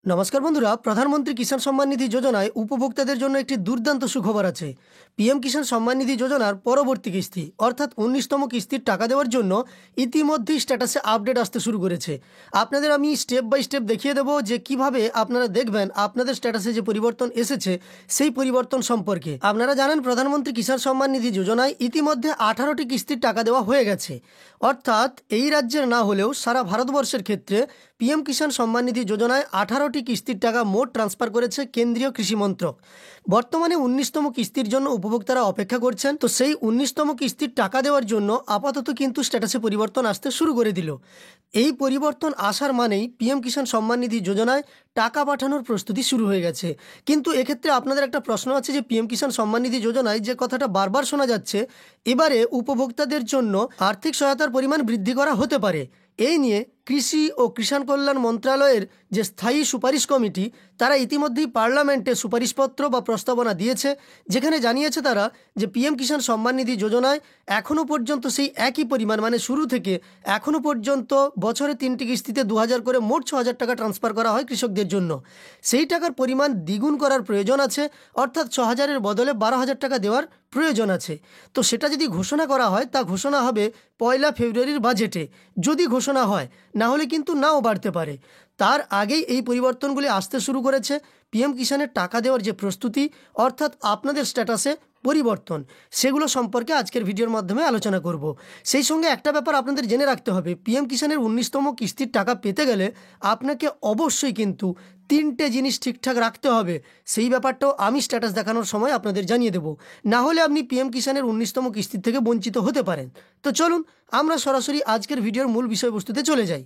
নমস্কার বন্ধুরা, প্রধানমন্ত্রী কিষাণ সম্মান নিধি যোজনায় উপভোক্তাদের জন্য একটি দুর্দান্ত সুখবর আছে। পিএম কিষাণ সম্মান নিধি যোজনার পরবর্তী কিস্তি অর্থাৎ ১৯তম কিস্তির টাকা দেওয়ার জন্য ইতিমধ্যেই স্ট্যাটাসে আপডেট আসতে শুরু করেছে। আপনাদের আমি স্টেপ বাই স্টেপ দেখিয়ে দেবো যে কিভাবে আপনারা দেখবেন আপনাদের স্ট্যাটাসে যে পরিবর্তন এসেছে সেই পরিবর্তন সম্পর্কে। আপনারা জানেন প্রধানমন্ত্রী কিষাণ সম্মান নিধি যোজনায় ইতিমধ্যে 18টি কিস্তির টাকা দেওয়া হয়ে গেছে। অর্থাৎ এই রাজ্যের না হলেও সারা ভারতবর্ষের ক্ষেত্রে পিএম কিষাণ সম্মান নিধি যোজনায় 18টি কিস্তির টাকা মোট ট্রান্সফার করেছে কেন্দ্রীয় কৃষি মন্ত্রক। বর্তমানে 19তম কিস্তির জন্য উপভোক্তারা অপেক্ষা করছেন। তো সেই 19তম কিস্তির টাকা দেওয়ার জন্য আপাতত কিন্তু স্ট্যাটাসে পরিবর্তন আসতে শুরু করে দিল। এই পরিবর্তন আসার মানেই পিএম কিষাণ সম্মান নিধি যোজনায় টাকা পাঠানোর প্রস্তুতি শুরু হয়ে গেছে। কিন্তু এক্ষেত্রে আপনাদের একটা প্রশ্ন আছে যে পিএম কিষাণ সম্মান নিধি যোজনায় যে কথাটা বারবার শোনা যাচ্ছে, এবারে উপভোক্তাদের জন্য আর্থিক সহায়তার পরিমাণ বৃদ্ধি করা হতে পারে। এই নিয়ে কৃষি ও কিষাণ কল্যাণ মন্ত্রণালয়ের যে স্থায়ী সুপারিশ কমিটি তারা ইতিমধ্যেই পার্লামেন্টে সুপারিশপত্র বা প্রস্তাবনা দিয়েছে, যেখানে জানিয়েছে তারা যে পিএম কিষাণ সম্মান নিধি যোজনায় এখনও পর্যন্ত সেই একই পরিমাণ মানে শুরু থেকে এখনও পর্যন্ত বছরে 3টি কিস্তিতে 2000 করে মোট 6000 টাকা ট্রান্সফার করা হয় কৃষকদের জন্য। সেই টাকার পরিমাণ দ্বিগুণ করার প্রয়োজন আছে, অর্থাৎ 6000-এর বদলে 12,000 টাকা দেওয়ার প্রয়োজন আছে। তো সেটা যদি ঘোষণা করা হয় তা ঘোষণা হবে 1 ফেব্রুয়ারির বাজেটে, যদি ঘোষণা হয়, না হলে কিন্তু নাও বাড়তে পারে। তার আগেই এই পরিবর্তনগুলি আসতে শুরু করেছে। পিএম কিষাণের টাকা দেওয়ার যে প্রস্তুতি অর্থাৎ আপনাদের স্ট্যাটাসে পরিবর্তন, সেগুলো সম্পর্কে আজকের ভিডিওর মাধ্যমে আলোচনা করব। সেই সঙ্গে একটা ব্যাপার আপনাদের জেনে রাখতে হবে, পিএম কিষাণের 19তম কিস্তির টাকা পেতে গেলে আপনাকে অবশ্যই কিন্তু 3টে জিনিস ঠিকঠাক রাখতে হবে। সেই ব্যাপারটাও আমি স্ট্যাটাস দেখানোর সময় আপনাদের জানিয়ে দেব, না হলে আপনি পিএম কিষাণের 19তম কিস্তির থেকে বঞ্চিত হতে পারেন। তো চলুন আমরা সরাসরি আজকের ভিডিওর মূল বিষয়বস্তুতে চলে যাই।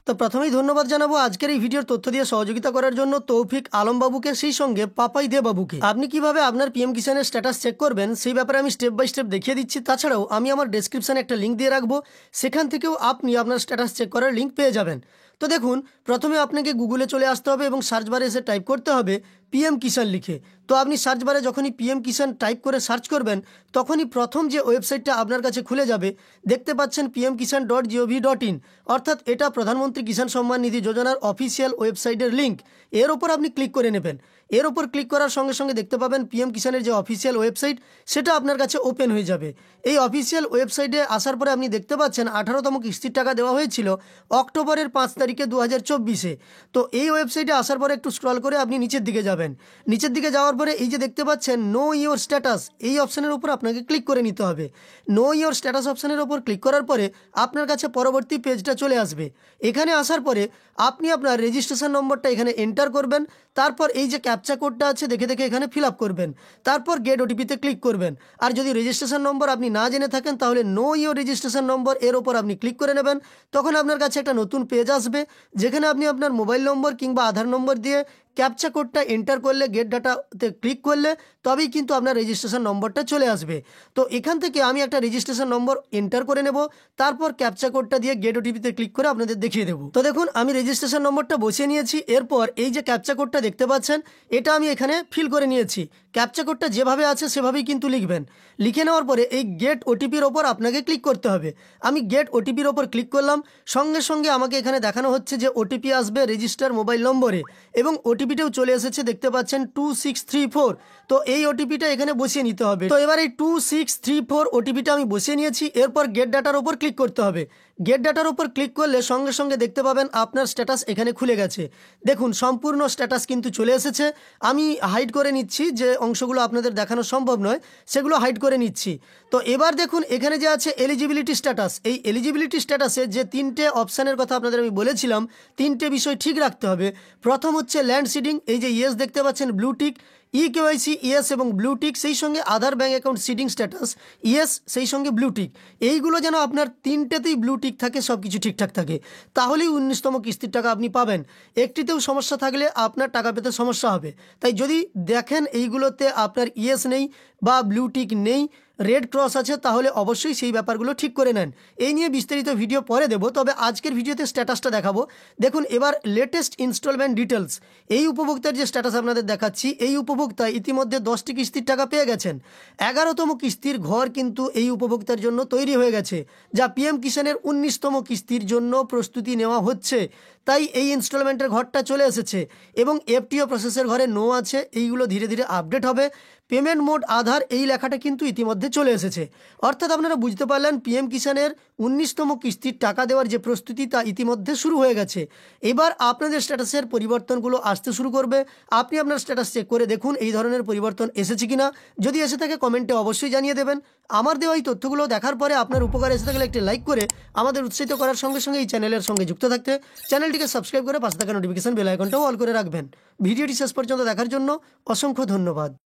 তো প্রথমেই ধন্যবাদ জানাবো আজকের এই ভিডিওর তথ্য দিয়ে সহযোগিতা করার জন্য তৌফিক আলম বাবুকে, সেই সঙ্গে পাপাই দে বাবুকে। আপনি কিভাবে আপনার পিএম কিষাণের স্ট্যাটাস চেক করবেন সেই ব্যাপারে আমি স্টেপ বাই স্টেপ দেখিয়ে দিচ্ছি। তাছাড়াও আমি আমার ডেসক্রিপশানে একটা লিঙ্ক দিয়ে রাখবো, সেখান থেকেও আপনি আপনার স্ট্যাটাস চেক করার লিঙ্ক পেয়ে যাবেন। তো দেখুন, প্রথমে আপনাকে গুগলে চলে আসতে হবে এবং সার্চ বারে এসে টাইপ করতে হবে পিএম কিষাণ লিখে। তো আপনি সার্চ বারে যখনই পিএম কিষাণ টাইপ করে সার্চ করবেন তখনই প্রথম যে ওয়েবসাইটটা আপনার কাছে খুলে যাবে, দেখতে পাচ্ছেন pmkisan.gov.in, অর্থাৎ এটা প্রধানমন্ত্রী কিষাণ সম্মান নিধি যোজনার অফিসিয়াল ওয়েবসাইটের লিঙ্ক। এর ওপর আপনি ক্লিক করে নেবেন। এর ওপর ক্লিক করার সঙ্গে সঙ্গে দেখতে পাবেন পিএম কিষাণের যে অফিসিয়াল ওয়েবসাইট সেটা আপনার কাছে ওপেন হয়ে যাবে। এই অফিসিয়াল ওয়েবসাইটে আসার পরে আপনি দেখতে পাচ্ছেন 18তম কিস্তির টাকা দেওয়া হয়েছিল অক্টোবরের 5 তারিখে 2024-এ। তো এই ওয়েবসাইটে আসার পরে একটু স্ক্রল করে আপনি নিচের দিকে যাবেন। নিচের দিকে যাওয়ার পরে এই যে দেখতে পাচ্ছেন নো ইওর স্ট্যাটাস, এই অপশানের উপর আপনাকে ক্লিক করে নিতে হবে। নো ইওর স্ট্যাটাস অপশানের উপর ক্লিক করার পরে আপনার কাছে পরবর্তী পেজটা চলে আসবে। এখানে আসার পরে আপনি আপনার রেজিস্ট্রেশন নম্বরটা এখানে এন্টার করবেন। তারপর এই যে ক্যাপচা কোডটা আছে দেখে দেখে এখানে ফিল আপ করবেন। তারপর গেট ওটিপিতে ক্লিক করবেন। আর যদি রেজিস্ট্রেশন নম্বর আপনি না জেনে থাকেন তাহলে নো ইওর রেজিস্ট্রেশন নম্বর এর ওপর আপনি ক্লিক করে নেবেন। তখন আপনার কাছে একটা নতুন পেজ আসবে, যেখানে আপনি আপনার মোবাইল নম্বর কিংবা আধার নম্বর দিয়ে ক্যাপচা কোডটা এন্টার করলে, গেট ডাটাতে ক্লিক করলে তবেই কিন্তু আপনার রেজিস্ট্রেশন নম্বরটা চলে আসবে। তো এখান থেকে আমি একটা রেজিস্ট্রেশন নম্বর এন্টার করে নেব, তারপর ক্যাপচা কোডটা দিয়ে গেট ওটিপিতে ক্লিক করে আপনাদের দেখিয়ে দেবো। তো দেখুন, আমি রেজিস্ট্রেশন নম্বরটা বসিয়ে নিয়েছি। এরপর এই যে ক্যাপচা কোডটা দেখতে পাচ্ছেন এটা আমি এখানে ফিল করে নিয়েছি। ক্যাপচা কোডটা যেভাবে আছে সেভাবেই কিন্তু লিখবেন। লিখে নেওয়ার পরে এই গেট ওটিপির ওপর আপনাকে ক্লিক করতে হবে। আমি গেট ওটিপির ওপর ক্লিক করলাম। সঙ্গে সঙ্গে আমাকে এখানে দেখানো হচ্ছে যে ওটিপি আসবে রেজিস্টার মোবাইল নম্বরে, এবং ওটিপিটাও চলে এসেছে, দেখতে পাচ্ছেন 2634। তো এই ওটিপিটা এখানে বসিয়ে নিতে হবে। তো এবার এই 2634 ওটিপিটা আমি বসিয়ে নিয়েছি। এরপর গেট ডাটার ওপর ক্লিক করতে হবে। গেট ডাটার ওপর ক্লিক করলে সঙ্গে সঙ্গে দেখতে পাবেন আপনার স্ট্যাটাস এখানে খুলে গেছে। দেখুন, সম্পূর্ণ স্ট্যাটাস কিন্তু চলে এসেছে। আমি হাইড করে নিচ্ছি, যে অংশগুলো আপনাদের দেখানো সম্ভব নয় সেগুলো হাইড করে নিচ্ছি। তো এবার দেখুন, এখানে যে আছে এলিজিবিলিটি স্ট্যাটাস, এই এলিজিবিলিটি স্ট্যাটাসে যে 3টে অপশানের কথা আপনাদের আমি বলেছিলাম, 3টে বিষয় ঠিক রাখতে হবে। প্রথম হচ্ছে ল্যান্ড সিডিং, এই যে ইয়েস দেখতে পাচ্ছেন ব্লু টিক, ইকেওয়াইসি ইয়েস এবং ব্লু টিক, সেই সঙ্গে Aadhaar bank account seeding status yes, সেই সঙ্গে ব্লু টিক। এইগুলো যেন আপনার 3টেতেই ব্লু টিক থাকে, সব কিছু ঠিকঠাক থাকে, তাহলেই 19তম কিস্তির টাকা আপনি পাবেন। একটিতেও সমস্যা থাকলে আপনার টাকা পেতে সমস্যা হবে। তাই যদি দেখেন এইগুলোতে আপনার ইয়েস নেই বা ব্লু টিক নেই, রেড ক্রস আছে তাহলে অবশ্যই সেই ব্যাপারগুলো ঠিক করে নেন। এই নিয়ে বিস্তারিত ভিডিও পরে দেবো, তবে আজকের ভিডিওতে স্ট্যাটাসটা দেখাবো। দেখুন এবার লেটেস্ট ইনস্টলমেন্ট ডিটেলস, এই উপভোক্তার যে স্ট্যাটাস আপনাদের দেখাচ্ছি, এই উপভোক্তা ইতিমধ্যে 10টি কিস্তির টাকা পেয়ে গেছেন। 11তম কিস্তির ঘর কিন্তু এই উপভোক্তার জন্য তৈরি হয়ে গেছে, যা পিএম কিষাণের 19তম কিস্তির জন্য প্রস্তুতি নেওয়া হচ্ছে। তাই এই ইনস্টলমেন্টের ঘরটা চলে এসেছে এবং এফটিও প্রসেসের ঘরে নো আছে, এইগুলো ধীরে ধীরে আপডেট হবে। পেমেন্ট মোড আধার এই লেখাটা কিন্তু ইতিমধ্যে চলে এসেছে। অর্থাৎ আপনারা বুঝতে পারলেন পিএম কিষাণের 19তম কিস্তির টাকা দেওয়ার যে প্রস্তুতি তা ইতিমধ্যে শুরু হয়ে গেছে। এবার আপনাদের স্ট্যাটাসের পরিবর্তনগুলো আসতে শুরু করবে। আপনি আপনার স্ট্যাটাস চেক করে দেখুন এই ধরনের পরিবর্তন এসেছে কিনা। যদি এসে থাকে কমেন্টে অবশ্যই জানিয়ে দেবেন। আমার দেওয়া এই তথ্যগুলো দেখার পরে আপনার উপকার এসে থাকলে একটি লাইক করে আমাদের উৎসাহিত করার সঙ্গে সঙ্গে এই চ্যানেলের সঙ্গে যুক্ত থাকতে চ্যানেলটিকে সাবস্ক্রাইব করে পাশে থাকা নোটিফিকেশন বেল আইকনটাও অল করে রাখবেন। ভিডিওটি শেষ পর্যন্ত দেখার জন্য অসংখ্য ধন্যবাদ।